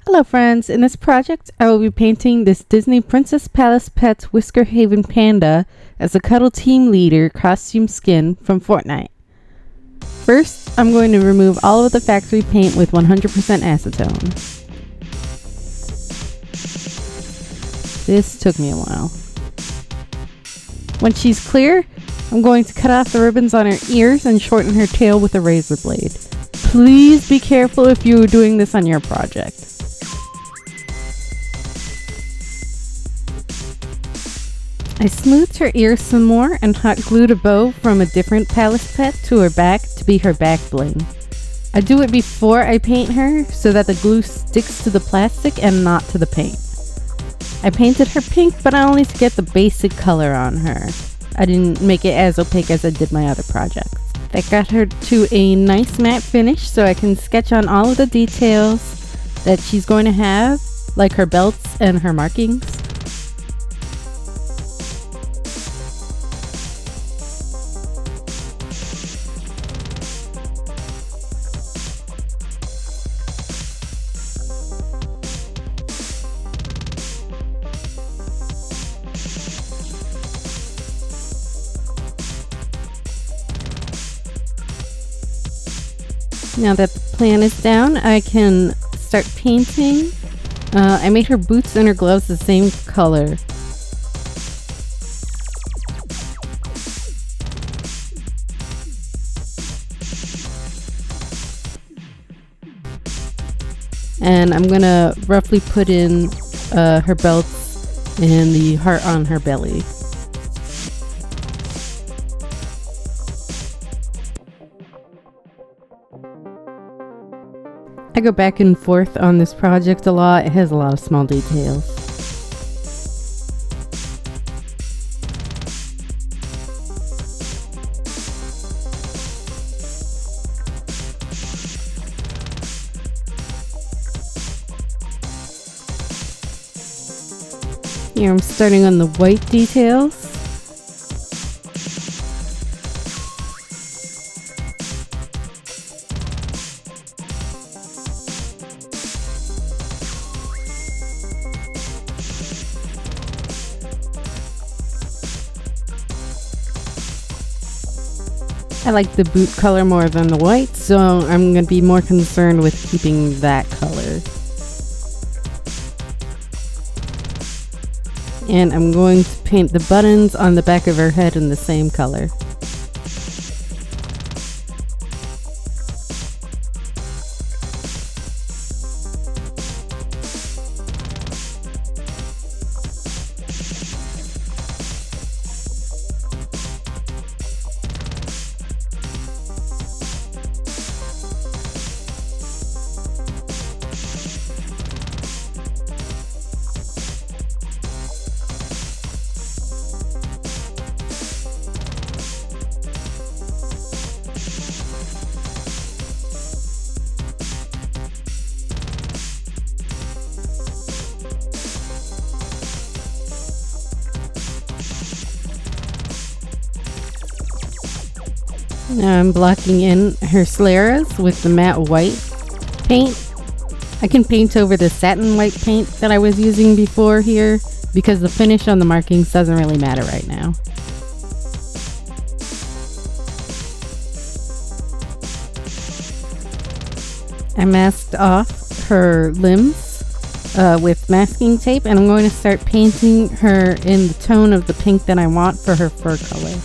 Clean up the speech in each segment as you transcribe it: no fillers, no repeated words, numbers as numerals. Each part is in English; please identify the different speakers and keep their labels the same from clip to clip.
Speaker 1: Hello friends, in this project I will be painting this Disney Princess Palace Pets Whisker Haven Panda as a Cuddle Team Leader costume skin from Fortnite. First, I'm going to remove all of the factory paint with 100% acetone. This took me a while. When she's clear, I'm going to cut off the ribbons on her ears and shorten her tail with a razor blade. Please be careful if you are doing this on your project. I smoothed her ears some more and hot glued a bow from a different Palace pet to her back to be her back bling. I do it before I paint her so that the glue sticks to the plastic and not to the paint. I painted her pink, but only to get the basic color on her. I didn't make it as opaque as I did my other projects. I got her to a nice matte finish so I can sketch on all of the details that she's going to have, like her belts and her markings. Now that the plan is down, I can start painting. I made her boots and her gloves the same color. And I'm gonna roughly put in her belts and the heart on her belly. I go back and forth on this project a lot. It has a lot of small details. Here I'm starting on the white details. I like the boot color more than the white, so I'm going to be more concerned with keeping that color. And I'm going to paint the buttons on the back of her head in the same color. Now I'm blocking in her scleras with the matte white paint. I can paint over the satin white paint that I was using before here because the finish on the markings doesn't really matter right now. I masked off her limbs with masking tape, and I'm going to start painting her in the tone of the pink that I want for her fur color.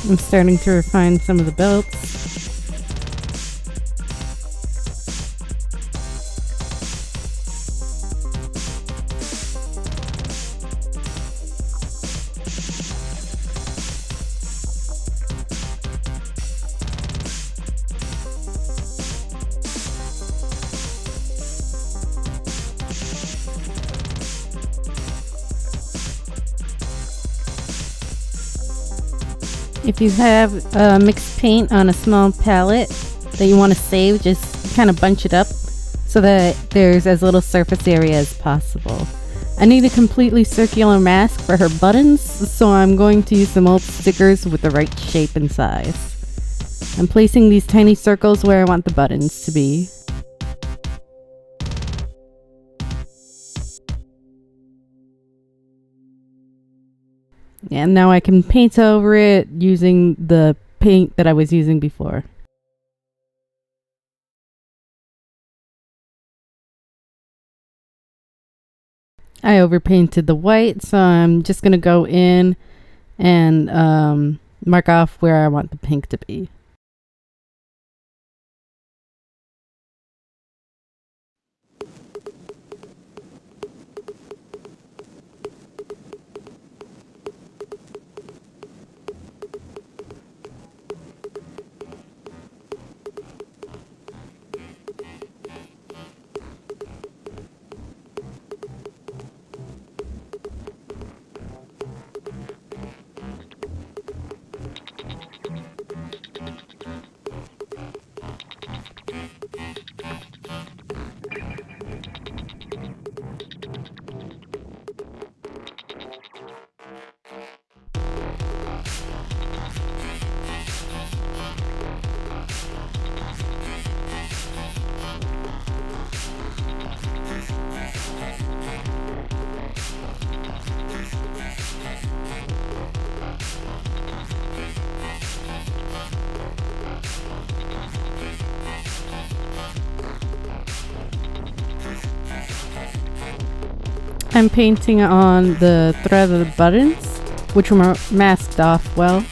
Speaker 1: I'm starting to refine some of the belts. If you have mixed paint on a small palette that you want to save, just kind of bunch it up so that there's as little surface area as possible. I need a completely circular mask for her buttons, so I'm going to use some old stickers with the right shape and size. I'm placing these tiny circles where I want the buttons to be. And now I can paint over it using the paint that I was using before. I overpainted the white, so I'm just going to go in and mark off where I want the pink to be. I'm painting on the thread of the buttons, which were masked off well.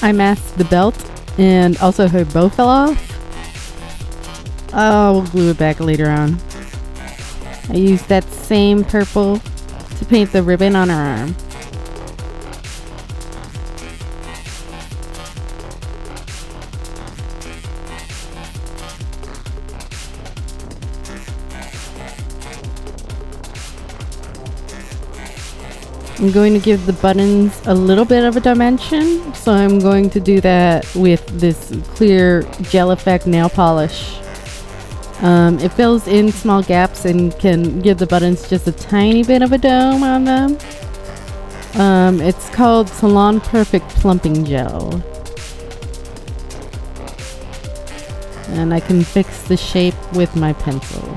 Speaker 1: I masked the belt, and also her bow fell off. We'll glue it back later on. I used that same purple to paint the ribbon on her arm. I'm going to give the buttons a little bit of a dimension, so I'm going to do that with this clear gel effect nail polish. It fills in small gaps and can give the buttons just a tiny bit of a dome on them. It's called Salon Perfect Plumping Gel. And I can fix the shape with my pencil.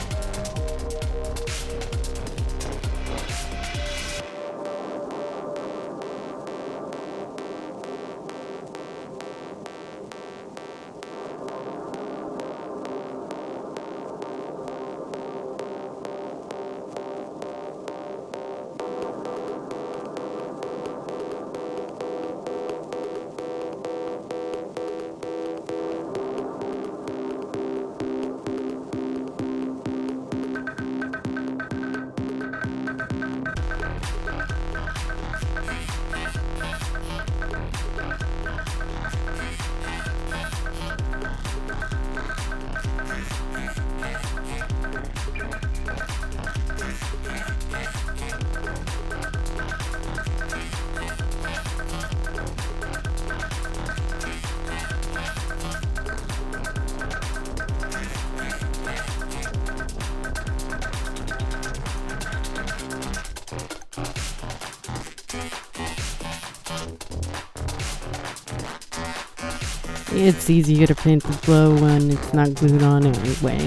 Speaker 1: It's easier to paint the glow when it's not glued on anyway.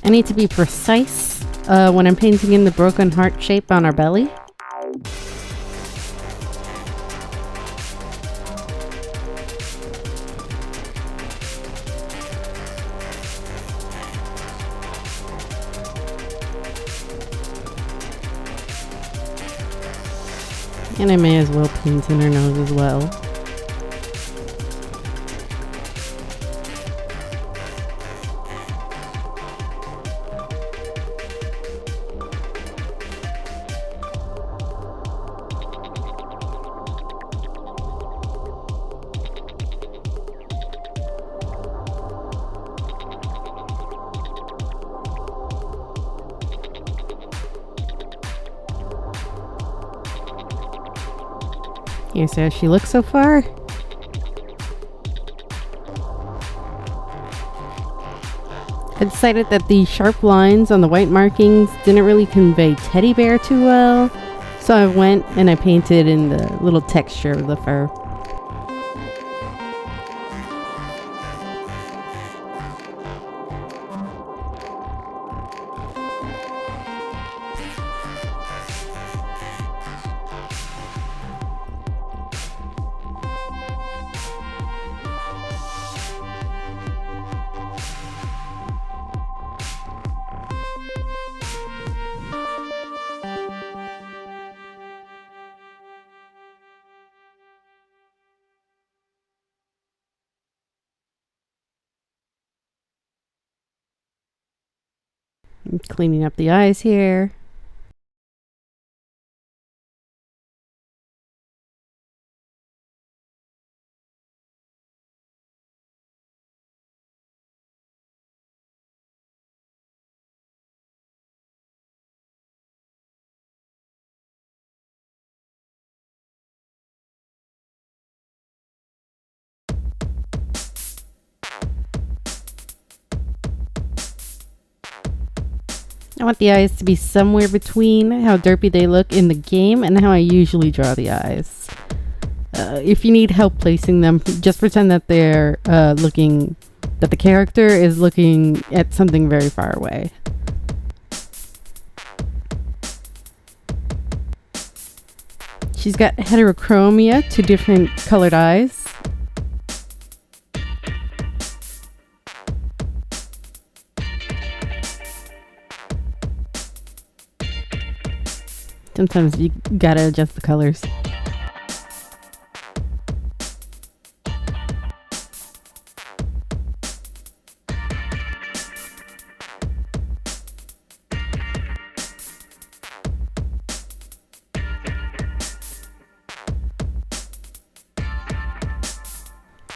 Speaker 1: I need to be precise when I'm painting in the broken heart shape on our belly. And I may as well paint in her nose as well. Here's how she looks so far. I decided that the sharp lines on the white markings didn't really convey teddy bear too well, so I went and I painted in the little texture of the fur. I'm cleaning up the eyes here. I want the eyes to be somewhere between how derpy they look in the game and how I usually draw the eyes. If you need help placing them, just pretend that they're that the character is looking at something very far away. She's got heterochromia, 2 different colored eyes. Sometimes you gotta adjust the colors.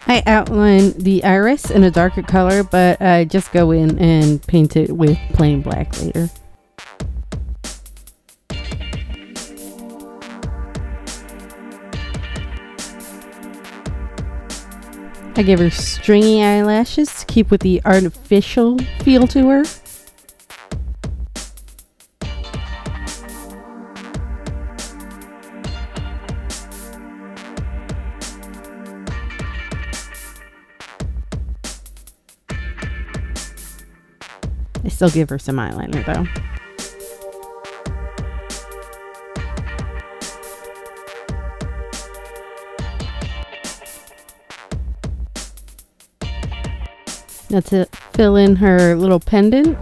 Speaker 1: I outline the iris in a darker color, but I just go in and paint it with plain black later. I give her stringy eyelashes to keep with the artificial feel to her. I still give her some eyeliner though. Now to fill in her little pendant.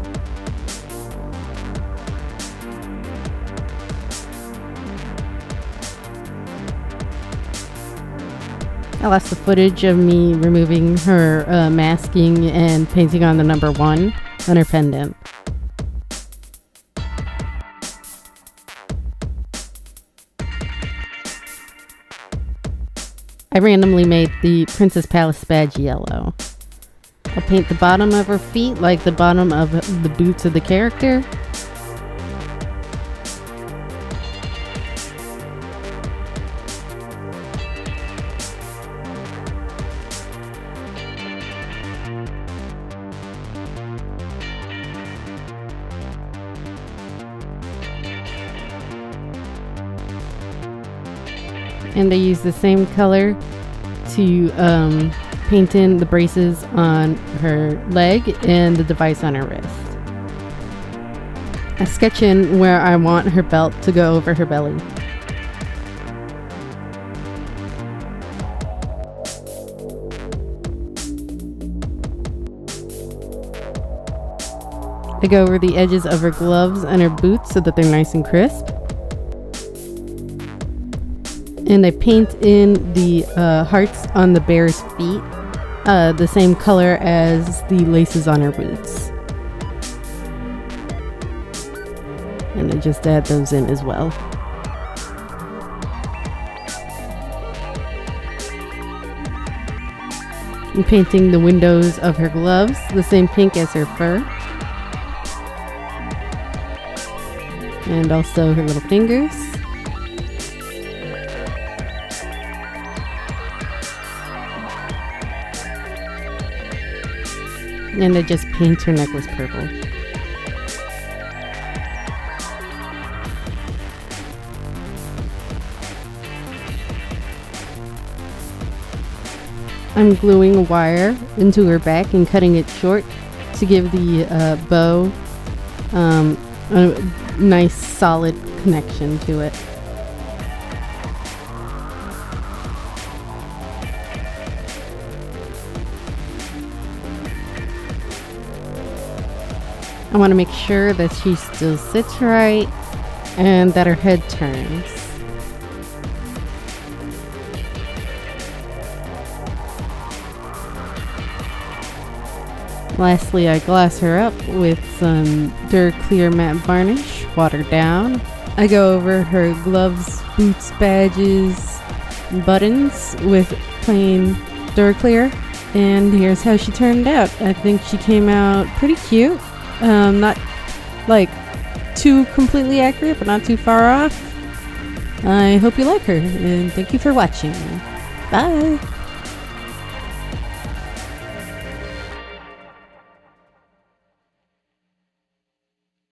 Speaker 1: I lost the footage of me removing her masking and painting on the number 1 on her pendant. I randomly made the Princess Palace badge yellow. I'll paint the bottom of her feet like the bottom of the boots of the character. And I use the same color to paint in the braces on her leg and the device on her wrist. I sketch in where I want her belt to go over her belly. I go over the edges of her gloves and her boots so that they're nice and crisp. And I paint in the hearts on the bear's feet, the same color as the laces on her boots. And I just add those in as well. I'm painting the windows of her gloves, the same pink as her fur. And also her little fingers. And I just paint her necklace purple. I'm gluing a wire into her back and cutting it short to give the bow a nice solid connection to it. I want to make sure that she still sits right and that her head turns. Lastly, I gloss her up with some Clear matte varnish, watered down. I go over her gloves, boots, badges, buttons with plain Clear. And here's how she turned out. I think she came out pretty cute. Not like too completely accurate, but not too far off. I hope you like her, and thank you for watching. Bye!